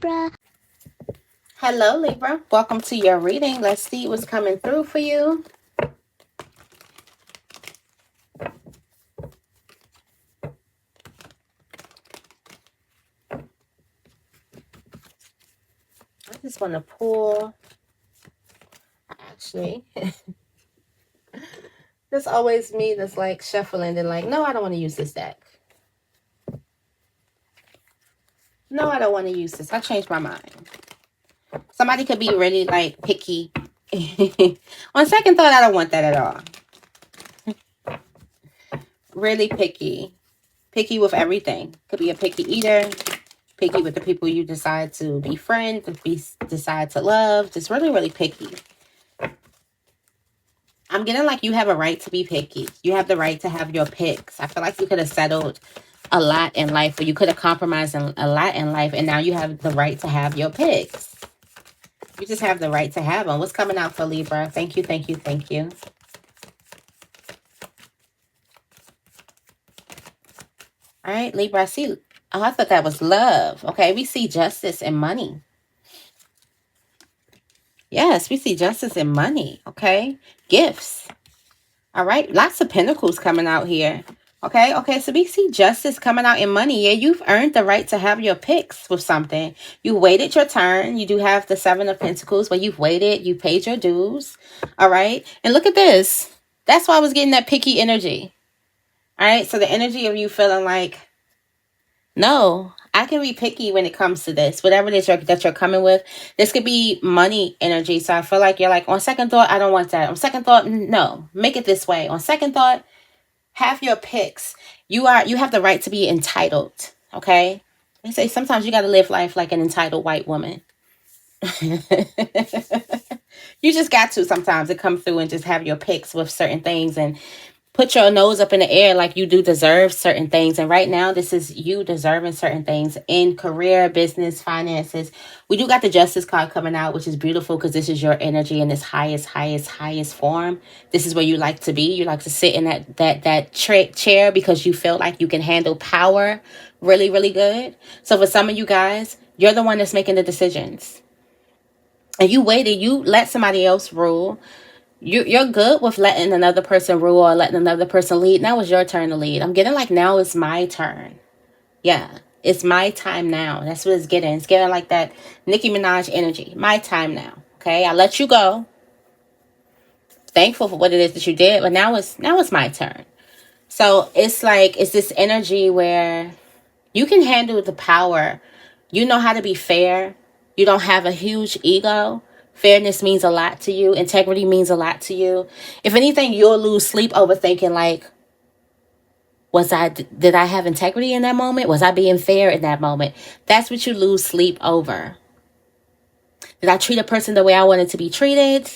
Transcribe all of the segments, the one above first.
Libra. Hello, Libra. Welcome to your reading. Let's see what's coming through for you. I just want to pull. Actually, there's always me that's like shuffling and like, no, I don't want to use this deck. No, I don't want to use this. I changed my mind. Somebody could be really like picky. On second thought, I don't want that at all. Really picky. Picky with everything. Could be a picky eater. Picky with the people you decide to befriend, decide to love. Just really, really picky. I'm getting like you have a right to be picky. You have the right to have your picks. I feel like you could have settled a lot in life, or you could have compromised a lot in life, and now you have the right to have your picks. You just have the right to have them. What's coming out for Libra? Thank you, thank you, thank you. All right, Libra, I see. Oh, I thought that was love. Okay, we see justice and money. Yes, we see justice and money. Okay, gifts. All right, lots of pentacles coming out here. Okay, so we see justice coming out in money. Yeah, you've earned the right to have your picks with something. You waited your turn. You do have the Seven of Pentacles where you've waited. You paid your dues. All right, and look at this. That's why I was getting that picky energy. All right, so the energy of you feeling like, no, I can be picky when it comes to this. Whatever it is that you're coming with, this could be money energy. So I feel like you're like, on second thought, I don't want that. On second thought, no, make it this way. On second thought, have your picks. You have the right to be entitled. Okay, they say sometimes you got to live life like an entitled white woman. You just got to sometimes to come through and just have your picks with certain things and put your nose up in the air like you do deserve certain things. And right now, this is you deserving certain things in career, business, finances. We do got the Justice card coming out, which is beautiful because this is your energy in its highest form. This is where you like to be. You like to sit in that chair because you feel like you can handle power really, really good. So for some of you guys, you're the one that's making the decisions. And you waited, you let somebody else rule. You're good with letting another person rule or letting another person lead. Now it's your turn to lead. I'm getting like now it's my turn. Yeah, it's my time now. That's what it's getting. It's getting like that Nicki Minaj energy. My time now. Okay, I let you go. Thankful for what it is that you did, but now it's my turn. So it's like it's this energy where you can handle the power. You know how to be fair. You don't have a huge ego. Fairness means a lot to you. Integrity means a lot to you. If anything, you'll lose sleep over thinking like, did I have integrity in that moment? Was I being fair in that moment? That's what you lose sleep over. Did I treat a person the way I wanted to be treated?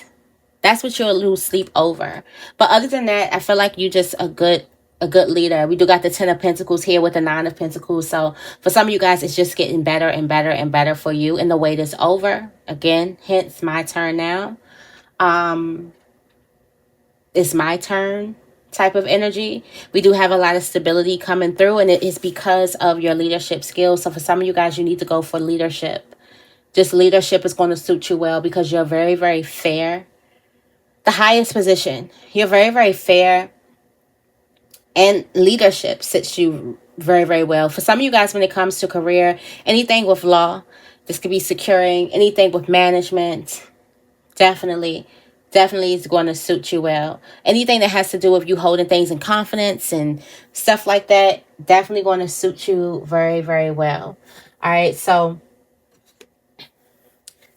That's what you'll lose sleep over. But other than that, I feel like you're just a good leader. We do got the 10 of Pentacles here with the 9 of Pentacles. So for some of you guys, it's just getting better and better and better for you. And the wait is over. Again, hence my turn now. It's my turn type of energy. We do have a lot of stability coming through, and it is because of your leadership skills. So for some of you guys, you need to go for leadership. Just leadership is going to suit you well because you're very, very fair. The highest position. You're very, very fair. And leadership sits you very, very well. For some of you guys, when it comes to career, anything with law, this could be securing, anything with management, definitely is going to suit you well. Anything that has to do with you holding things in confidence and stuff like that, definitely going to suit you very, very well. All right, so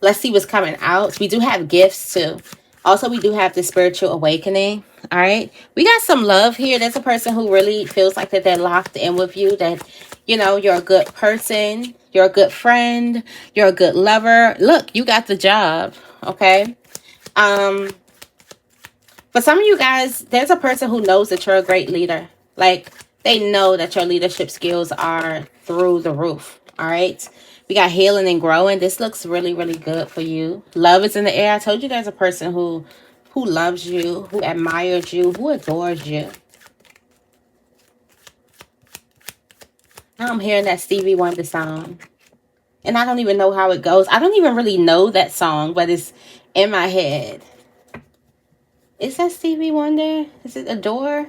let's see what's coming out. We do have gifts too. Also, we do have the spiritual awakening. All right. We got some love here. There's a person who really feels like that they're locked in with you, that, you know, you're a good person. You're a good friend. You're a good lover. Look, you got the job. Okay. For some of you guys, there's a person who knows that you're a great leader. Like, they know that your leadership skills are through the roof. All right. We got healing and growing. This looks really, really good for you. Love is in the air. I told you there's a person who loves you, who admires you, who adores you. Now I'm hearing that Stevie Wonder song. And I don't even know how it goes. I don't even really know that song, but it's in my head. Is that Stevie Wonder? Is it Adore?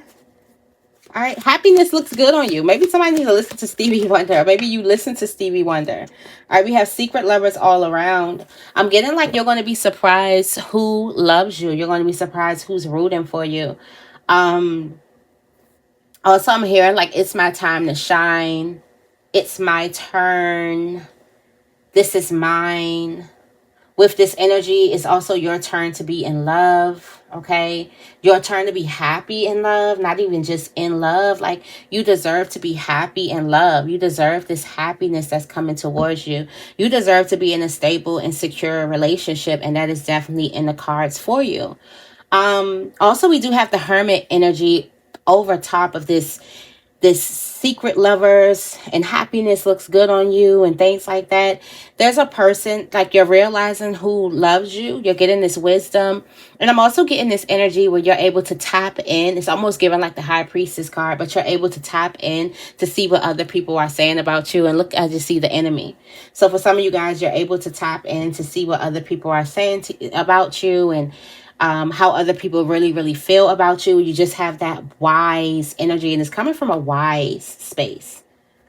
All right, happiness looks good on you. Maybe somebody needs to listen to Stevie Wonder. Or maybe you listen to Stevie Wonder. All right, we have secret lovers all around. I'm getting like you're going to be surprised who loves you. You're going to be surprised who's rooting for you. Also, I'm hearing like it's my time to shine. It's my turn. This is mine. With this energy, it's also your turn to be in love, okay? Your turn to be happy in love, not even just in love. Like, you deserve to be happy in love. You deserve this happiness that's coming towards you. You deserve to be in a stable and secure relationship, and that is definitely in the cards for you. Also, we do have the Hermit energy over top of this secret lovers and happiness looks good on you and things like that. There's a person like you're realizing who loves you. You're getting this wisdom. And I'm also getting this energy where you're able to tap in. It's almost giving like the High Priestess card, but you're able to tap in to see what other people are saying about you. And look, I just see the enemy. So for some of you guys, you're able to tap in to see what other people are saying about you, and how other people really, really feel about you. You just have that wise energy, and it's coming from a wise space.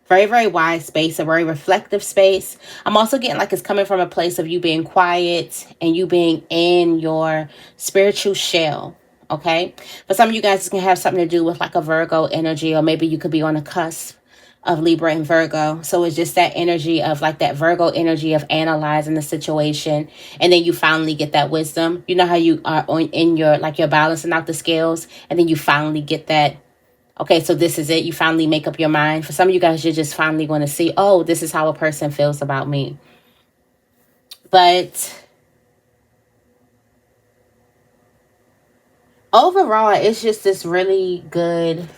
Very, very wise space, a very reflective space. I'm also getting like it's coming from a place of you being quiet and you being in your spiritual shell. Okay. For some of you guys, it's going to have something to do with like a Virgo energy, or maybe you could be on a cusp of Libra and Virgo. So it's just that energy of like that Virgo energy of analyzing the situation. And then you finally get that wisdom. You know how you are in your, like you're balancing out the scales, and then you finally get that. Okay, so this is it. You finally make up your mind. For some of you guys, you're just finally going to see, oh, this is how a person feels about me. But overall, it's just this really good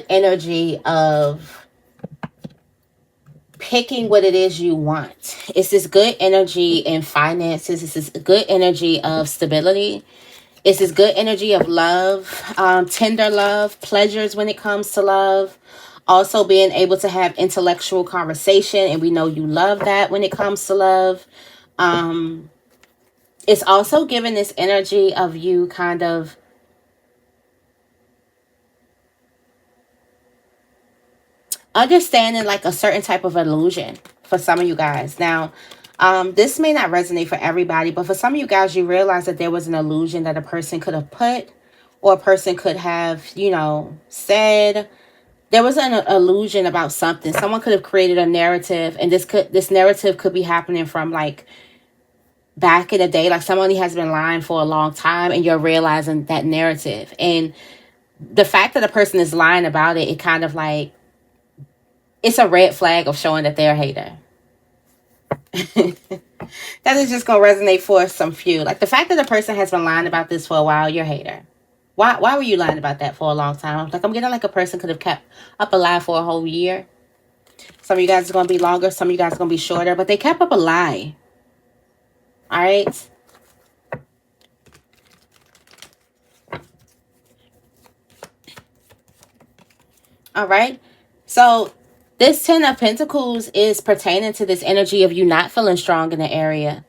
energy of picking what it is you want. It's this good energy in finances. It's this good energy of stability. It's this good energy of love, tender love, pleasures when it comes to love. Also being able to have intellectual conversation, and we know you love that when it comes to love. It's also giving this energy of you kind of understanding like a certain type of illusion for some of you guys. Now, this may not resonate for everybody, but for some of you guys, you realize that there was an illusion that a person could have put, or a person could have, you know, said. There was an illusion about something. Someone could have created a narrative, and this narrative could be happening from like back in the day. Like somebody has been lying for a long time, and you're realizing that narrative. And the fact that a person is lying about it, it kind of like, it's a red flag of showing that they're a hater. That is just going to resonate for some few. Like the fact that a person has been lying about this for a while, you're a hater. Why were you lying about that for a long time? Like I'm getting like a person could have kept up a lie for a whole year. Some of you guys are going to be longer. Some of you guys are going to be shorter. But they kept up a lie. All right. All right. So this 10 of Pentacles is pertaining to this energy of you not feeling strong in the area.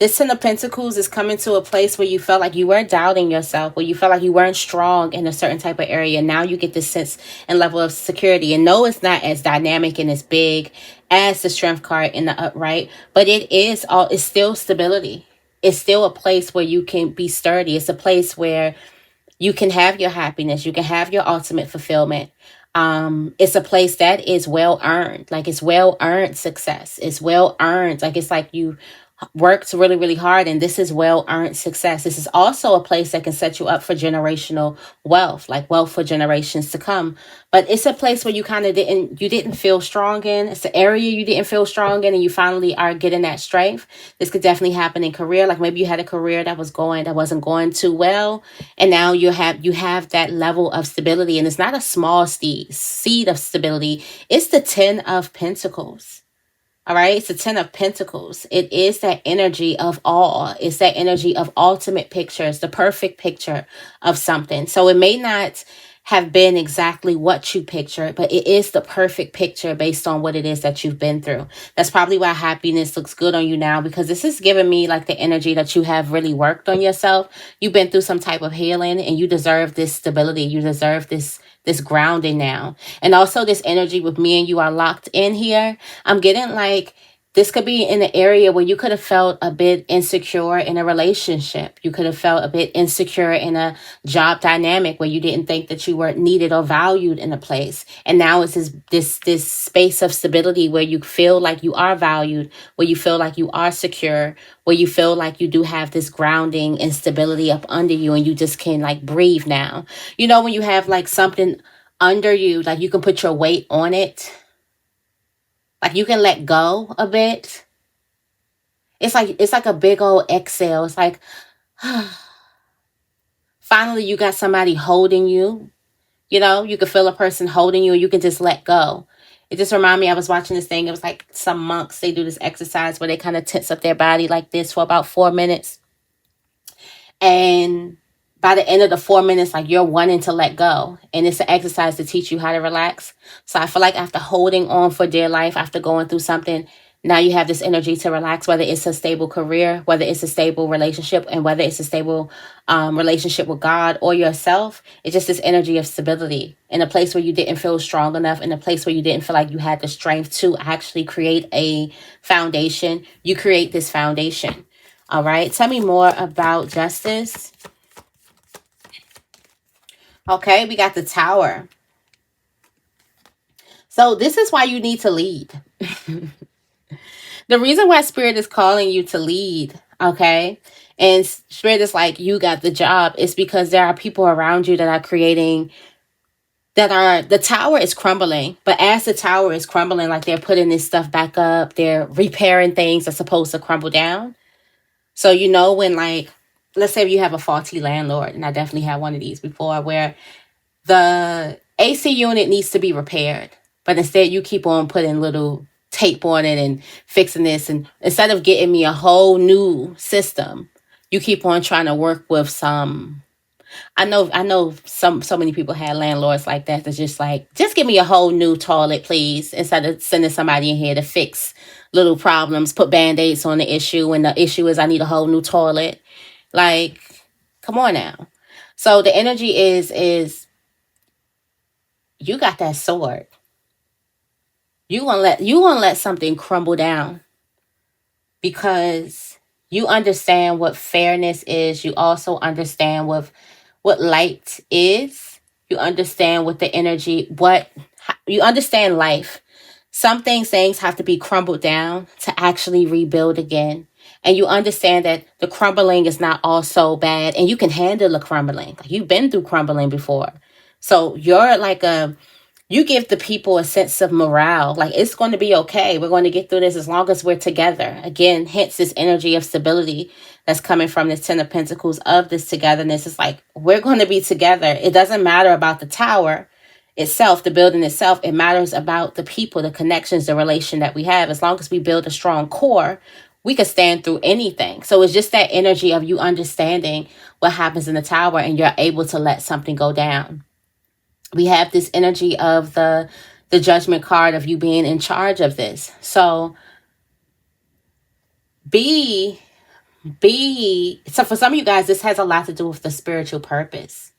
This 10 of Pentacles is coming to a place where you felt like you weren't doubting yourself, where you felt like you weren't strong in a certain type of area. Now you get this sense and level of security. And no, it's not as dynamic and as big as the Strength card in the upright, but it's still stability. It's still a place where you can be sturdy. It's a place where you can have your happiness. You can have your ultimate fulfillment. It's a place that is well earned. Like it's well earned success. It's well earned. Like it's like you worked really, really hard, and this is well-earned success. This is also a place that can set you up for generational wealth, like wealth for generations to come. But it's a place where you kind of didn't feel strong in. It's an area you didn't feel strong in, and you finally are getting that strength. This could definitely happen in career. Like maybe you had a career that wasn't going too well, and now you have that level of stability, and it's not a small seed of stability. It's the 10 of Pentacles. All right. It's the 10 of Pentacles. It is that energy of awe. It's that energy of ultimate pictures, the perfect picture of something. So it may not have been exactly what you pictured, but it is the perfect picture based on what it is that you've been through. That's probably why happiness looks good on you now, because this is giving me like the energy that you have really worked on yourself. You've been through some type of healing, and you deserve this stability. You deserve this grounding now. And also this energy with me and you are locked in here. I'm getting like, this could be in an area where you could have felt a bit insecure in a relationship. You could have felt a bit insecure in a job dynamic where you didn't think that you were needed or valued in a place. And now it's this space of stability where you feel like you are valued, where you feel like you are secure, where you feel like you do have this grounding and stability up under you, and you just can like breathe now. You know, when you have like something under you, like you can put your weight on it. Like you can let go a bit. It's like a big old exhale. It's like finally you got somebody holding you. You know, you can feel a person holding you, and you can just let go. It just reminded me, I was watching this thing. It was like some monks, they do this exercise where they kind of tense up their body like this for about 4 minutes. And by the end of the 4 minutes, like you're wanting to let go. And it's an exercise to teach you how to relax. So I feel like after holding on for dear life, after going through something, now you have this energy to relax, whether it's a stable career, whether it's a stable relationship, and whether it's a stable relationship with God or yourself. It's just this energy of stability in a place where you didn't feel strong enough, in a place where you didn't feel like you had the strength to actually create a foundation. You create this foundation. All right. Tell me more about justice. Okay, we got the Tower. So this is why you need to lead. The reason why Spirit is calling you to lead, okay, and Spirit is like, you got the job, is because there are people around you that are creating, the tower is crumbling. But as the tower is crumbling, like they're putting this stuff back up, they're repairing things that's supposed to crumble down. So, you know, when like, let's say you have a faulty landlord, and I definitely had one of these before, where the AC unit needs to be repaired, but instead you keep on putting little tape on it and fixing this. And instead of getting me a whole new system, you keep on trying to work with some. I know so many people had landlords like that. That's just like, just give me a whole new toilet, please, instead of sending somebody in here to fix little problems, put band-aids on the issue. And the issue is I need a whole new toilet. Like, come on now. So the energy is you got that sword. You gonna let something crumble down because you understand what fairness is. You also understand what light is. You understand what the energy, you understand life. Some things have to be crumbled down to actually rebuild again. And you understand that the crumbling is not all so bad, and you can handle the crumbling. You've been through crumbling before. So you're like you give the people a sense of morale. Like, it's going to be okay. We're going to get through this as long as we're together. Again, hence this energy of stability that's coming from this Ten of Pentacles, of this togetherness. It's like, we're going to be together. It doesn't matter about the tower itself, the building itself. It matters about the people, the connections, the relation that we have. As long as we build a strong core, we can stand through anything. So it's just that energy of you understanding what happens in the tower, and you're able to let something go down. We have this energy of the Judgment card, of you being in charge of this. So so for some of you guys, this has a lot to do with the spiritual purpose.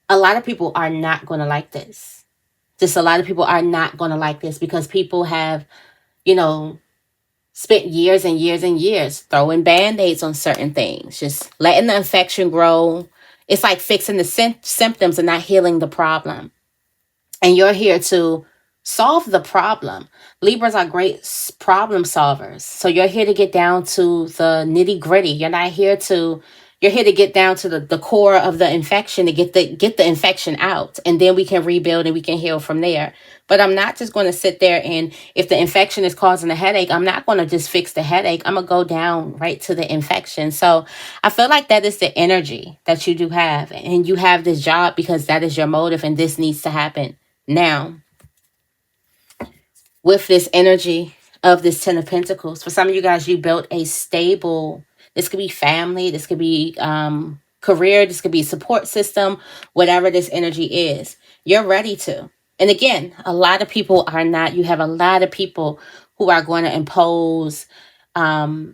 A lot of people are not going to like this. Just a lot of people are not going to like this because people have, spent years and years and years throwing band-aids on certain things, just letting the infection grow. It's like fixing the symptoms and not healing the problem. And you're here to solve the problem. Libras are great problem solvers. So you're here to get down to the nitty gritty. You're here to get down to the core of the infection, to get the infection out. And then we can rebuild and we can heal from there. But I'm not just going to sit there, and if the infection is causing a headache, I'm not going to just fix the headache. I'm going to go down right to the infection. So I feel like that is the energy that you do have. And you have this job because that is your motive, and this needs to happen now. With this energy of this Ten of Pentacles, for some of you guys, you built a stable, this could be family, this could be career, this could be support system, whatever this energy is. You're ready to. And again, a lot of people are not. You have a lot of people who are going to impose, who are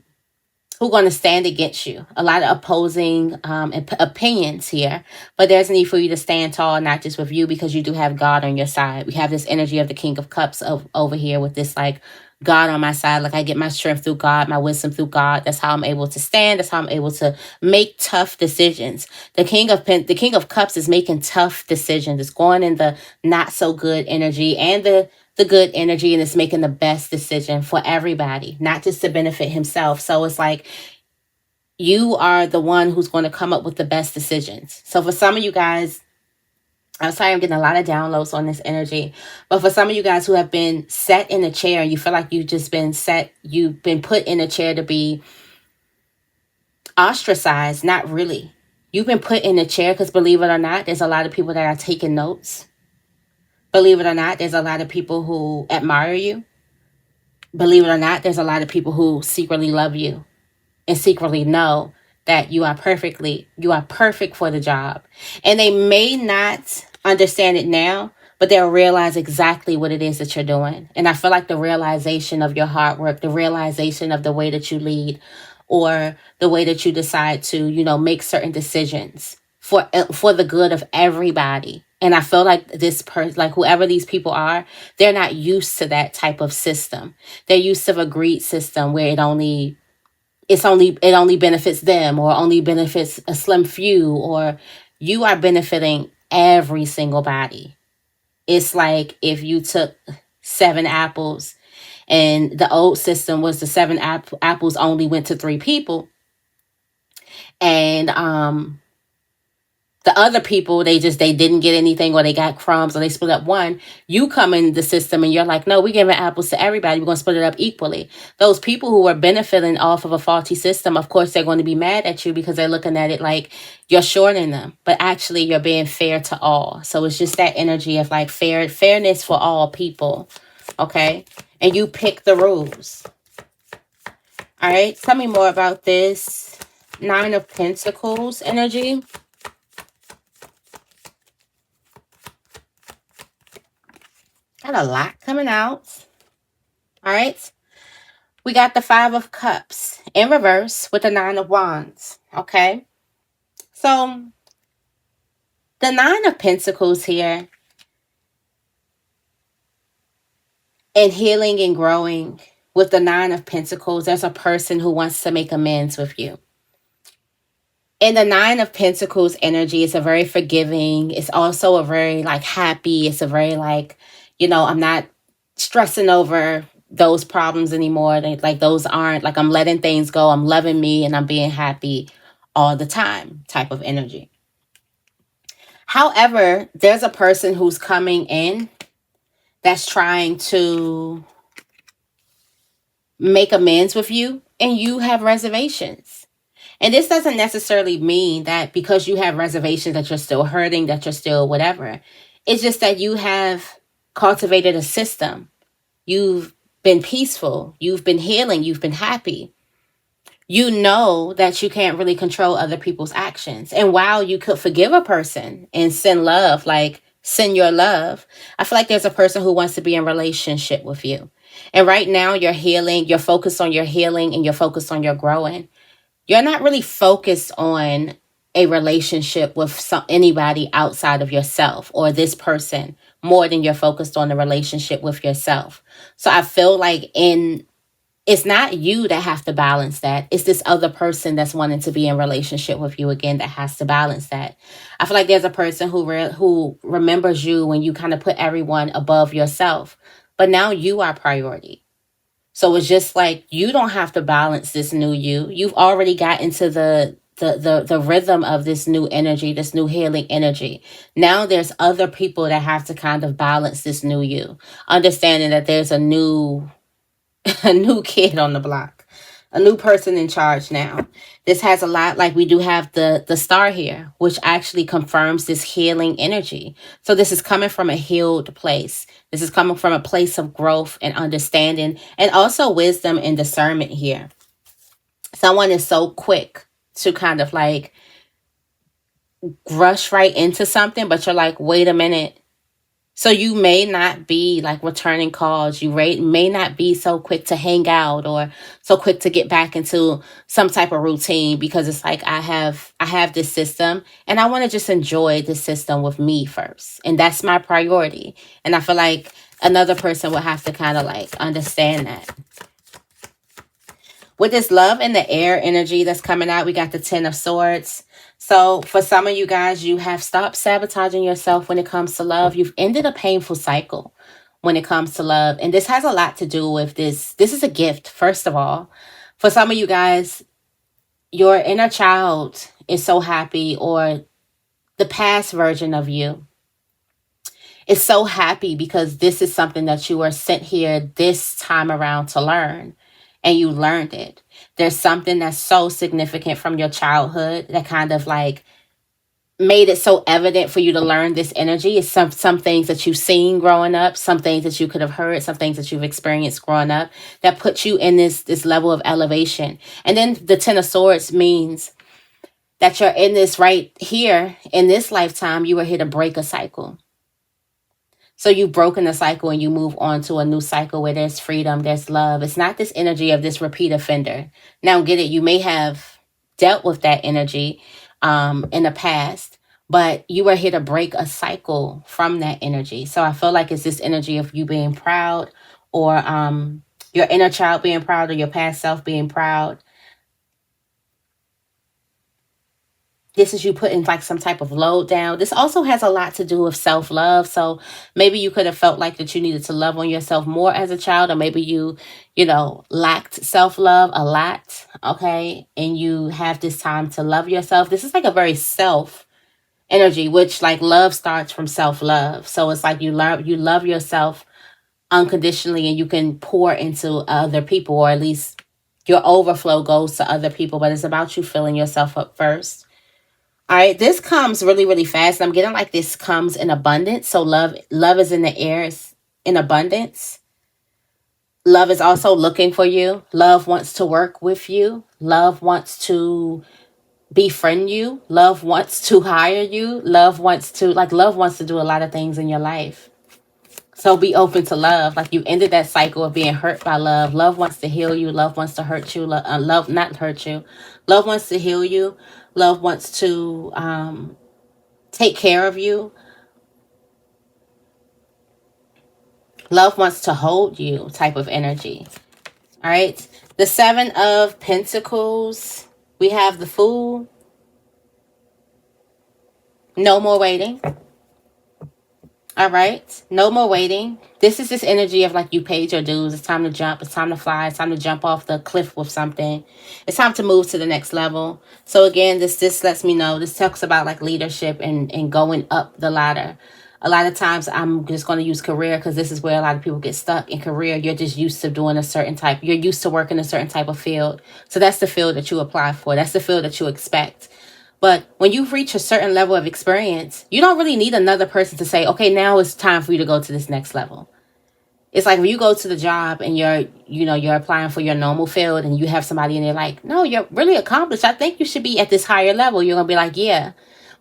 going to stand against you. A lot of opposing opinions here. But there's a need for you to stand tall, not just with you, because you do have God on your side. We have this energy of the King of Cups over here with this like God on my side. Like I get my strength through God, my wisdom through God. That's how I'm able to stand. That's how I'm able to make tough decisions. The King of Cups is making tough decisions. It's going in the not so good energy and the good energy, and it's making the best decision for everybody, not just to benefit himself. So it's like you are the one who's going to come up with the best decisions. So for some of you guys, I'm sorry, I'm getting a lot of downloads on this energy. But for some of you guys who have been set in a chair and you feel like you've been put in a chair to be ostracized, not really. You've been put in a chair because, believe it or not, there's a lot of people that are taking notes. Believe it or not, there's a lot of people who admire you. Believe it or not, there's a lot of people who secretly love you and secretly know that you are perfect for the job. And they may not understand it now, but they'll realize exactly what it is that you're doing. And I feel like the realization of your hard work, the realization of the way that you lead, or the way that you decide to, make certain decisions for the good of everybody. And I feel like like whoever these people are, they're not used to that type of system. They're used to a greed system where it only benefits them, or only benefits a slim few, or you are benefiting every single body. It's like if you took 7 apples and the old system was the 7 apples only went to 3 people, and the other people, they didn't get anything, or they got crumbs, or they split up one. You come in the system and you're like, no, we're giving apples to everybody. We're going to split it up equally. Those people who are benefiting off of a faulty system, of course, they're going to be mad at you because they're looking at it like you're shorting them. But actually, you're being fair to all. So it's just that energy of like fairness for all people. Okay? And you pick the rules. All right? Tell me more about this 9 of Pentacles energy. Got a lot coming out. All right. We got the 5 of Cups in reverse with the 9 of Wands. Okay. So the 9 of Pentacles here, and healing and growing with the 9 of Pentacles, there's a person who wants to make amends with you. And the 9 of Pentacles energy is a very forgiving. It's also a very like happy. It's a very like, I'm not stressing over those problems anymore. Like those aren't, like I'm letting things go. I'm loving me and I'm being happy all the time type of energy. However, there's a person who's coming in that's trying to make amends with you, and you have reservations. And this doesn't necessarily mean that because you have reservations that you're still hurting, that you're still whatever. It's just that you have cultivated a system. You've been peaceful. You've been healing. You've been happy. You know that you can't really control other people's actions. And while you could forgive a person and send love, like send your love, I feel like there's a person who wants to be in relationship with you. And right now you're healing. You're focused on your healing and you're focused on your growing. You're not really focused on a relationship with anybody outside of yourself or this person more than you're focused on the relationship with yourself. So I feel like it's not you that have to balance that. It's this other person that's wanting to be in relationship with you again that has to balance that. I feel like there's a person who remembers you when you kind of put everyone above yourself. But now you are priority. So it's just like you don't have to balance this new you. You've already got into the rhythm of this new energy, this new healing energy. Now there's other people that have to kind of balance this new you. Understanding that there's a new kid on the block, a new person in charge now. This has a lot, like we do have the star here, which actually confirms this healing energy. So this is coming from a healed place. This is coming from a place of growth and understanding, and also wisdom and discernment here. Someone is so quick to kind of like rush right into something, but you're like, wait a minute. So you may not be like returning calls. You may not be so quick to hang out or so quick to get back into some type of routine, because it's like I have this system and I want to just enjoy the system with me first. And that's my priority. And I feel like another person would have to kind of like understand that. With this love in the air energy that's coming out, we got the 10 of Swords. So for some of you guys, you have stopped sabotaging yourself when it comes to love. You've ended a painful cycle when it comes to love. And this has a lot to do with this. This is a gift, first of all. For some of you guys, your inner child is so happy, or the past version of you is so happy because this is something that you were sent here this time around to learn, and you learned it. There's something that's so significant from your childhood that kind of like made it so evident for you to learn this energy. It's some things that you've seen growing up, some things that you could have heard, some things that you've experienced growing up that put you in this level of elevation. And then the 10 of Swords means that you're in this right here in this lifetime. You were here to break a cycle. So you've broken the cycle and you move on to a new cycle where there's freedom, there's love. It's not this energy of this repeat offender. Now, get it, you may have dealt with that energy in the past, but you are here to break a cycle from that energy. So I feel like it's this energy of you being proud, or your inner child being proud, or your past self being proud. This is you putting like some type of load down. This also has a lot to do with self-love. So maybe you could have felt like that you needed to love on yourself more as a child, or maybe you lacked self-love a lot. Okay. And you have this time to love yourself. This is like a very self energy, which like love starts from self-love. So it's like you love yourself unconditionally, and you can pour into other people, or at least your overflow goes to other people, but it's about you filling yourself up first. All right, this comes really, really fast. I'm getting like this comes in abundance. So love is in the air, it's in abundance. Love is also looking for you. Love wants to work with you. Love wants to befriend you. Love wants to hire you. Love wants to do a lot of things in your life. So be open to love. Like, you ended that cycle of being hurt by love. Love wants to heal you. Love wants to hurt you. Love not hurt you. Love wants to heal you. Love wants to take care of you. Love wants to hold you type of energy. All right. The 7 of Pentacles. We have the Fool. No more waiting. All right. No more waiting. This is this energy of like you paid your dues. It's time to jump. It's time to fly. It's time to jump off the cliff with something. It's time to move to the next level. So again, this lets me know. This talks about like leadership and going up the ladder. A lot of times I'm just going to use career, because this is where a lot of people get stuck in career. You're just used to doing a certain type. You're used to working a certain type of field. So that's the field that you apply for. That's the field that you expect. But when you reach a certain level of experience, you don't really need another person to say, okay, now it's time for you to go to this next level. It's like when you go to the job and you're applying for your normal field, and you have somebody and they're like, no, you're really accomplished. I think you should be at this higher level. You're going to be like, yeah.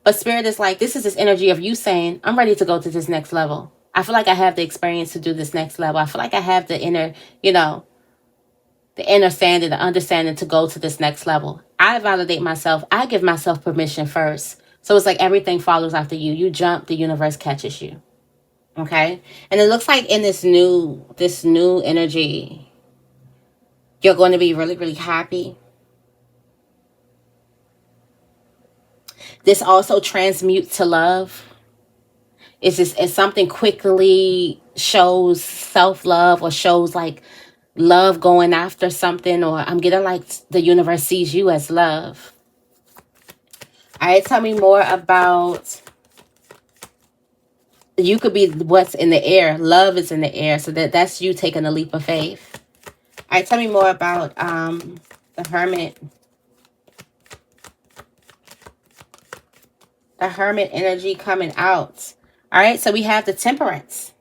But Spirit is like, this is this energy of you saying, I'm ready to go to this next level. I feel like I have the experience to do this next level. I feel like I have the inner, the understanding, the understanding to go to this next level. I validate myself. I give myself permission first. So it's like everything follows after you. You jump, the universe catches you. Okay? And it looks like in this new energy, you're going to be really, really happy. This also transmutes to love. It's something quickly shows self-love, or shows like love going after something, or I'm getting like the universe sees you as love. All right, tell me more about, you could be what's in the air. Love is in the air, so that's you taking a leap of faith. All right, tell me more about the Hermit. The Hermit energy coming out. All right, so we have the Temperance.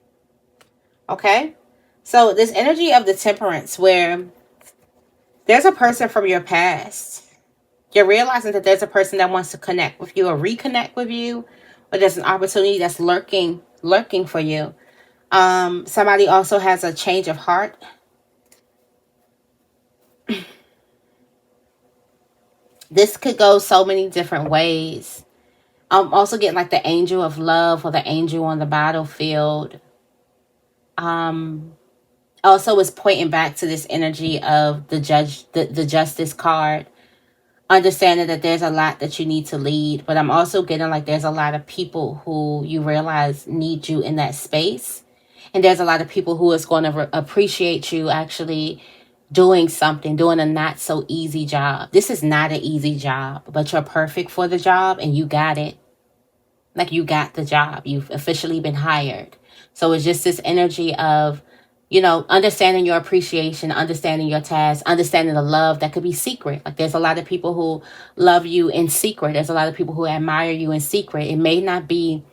Okay, so this energy of the Temperance, where there's a person from your past You're realizing that there's a person that wants to connect with you or reconnect with you, or there's an opportunity that's lurking for you. Somebody also has a change of heart. This could go so many different ways. I'm also getting like the angel of love or the angel on the battlefield. Also is pointing back to this energy of the judge, the justice card. Understanding that there's a lot that you need to lead, but I'm also getting like there's a lot of people who you realize need you in that space. And there's a lot of people who is going to appreciate you actually doing something, doing a not so easy job. This is not an easy job, but you're perfect for the job and you got it. Like you got the job. You've officially been hired. So it's just this energy of, you know, understanding your appreciation, understanding your task, understanding the love that could be secret. Like there's a lot of people who love you in secret. There's a lot of people who admire you in secret. It may not be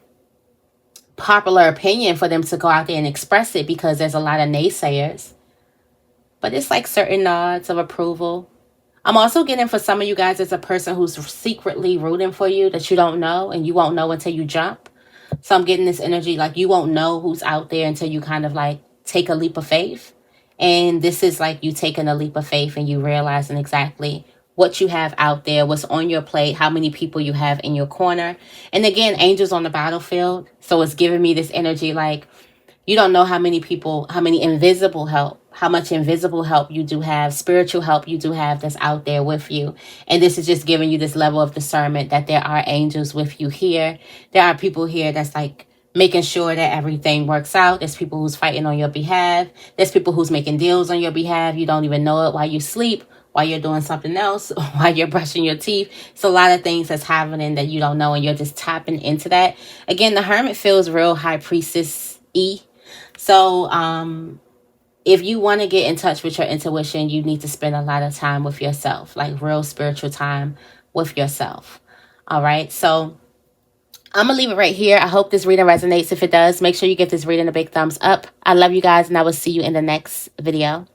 popular opinion for them to go out there and express it because there's a lot of naysayers. But it's like certain nods of approval. I'm also getting for some of you guys as a person who's secretly rooting for you that you don't know, and you won't know until you jump. So I'm getting this energy like you won't know who's out there until you kind of like take a leap of faith. And this is like you taking a leap of faith and you realizing exactly what you have out there, what's on your plate, how many people you have in your corner. And again, angels on the battlefield. So it's giving me this energy like you don't know how many people, how many invisible help, how much invisible help you do have, spiritual help you do have that's out there with you. And this is just giving you this level of discernment that there are angels with you here. There are people here that's like making sure that everything works out. There's people who's fighting on your behalf. There's people who's making deals on your behalf. You don't even know it while you sleep, while you're doing something else, while you're brushing your teeth. It's a lot of things that's happening that you don't know, and you're just tapping into that. Again, the Hermit feels real high priestess-y. So if you want to get in touch with your intuition, you need to spend a lot of time with yourself, like real spiritual time with yourself. All right. So I'm going to leave it right here. I hope this reading resonates. If it does, make sure you give this reading a big thumbs up. I love you guys, and I will see you in the next video.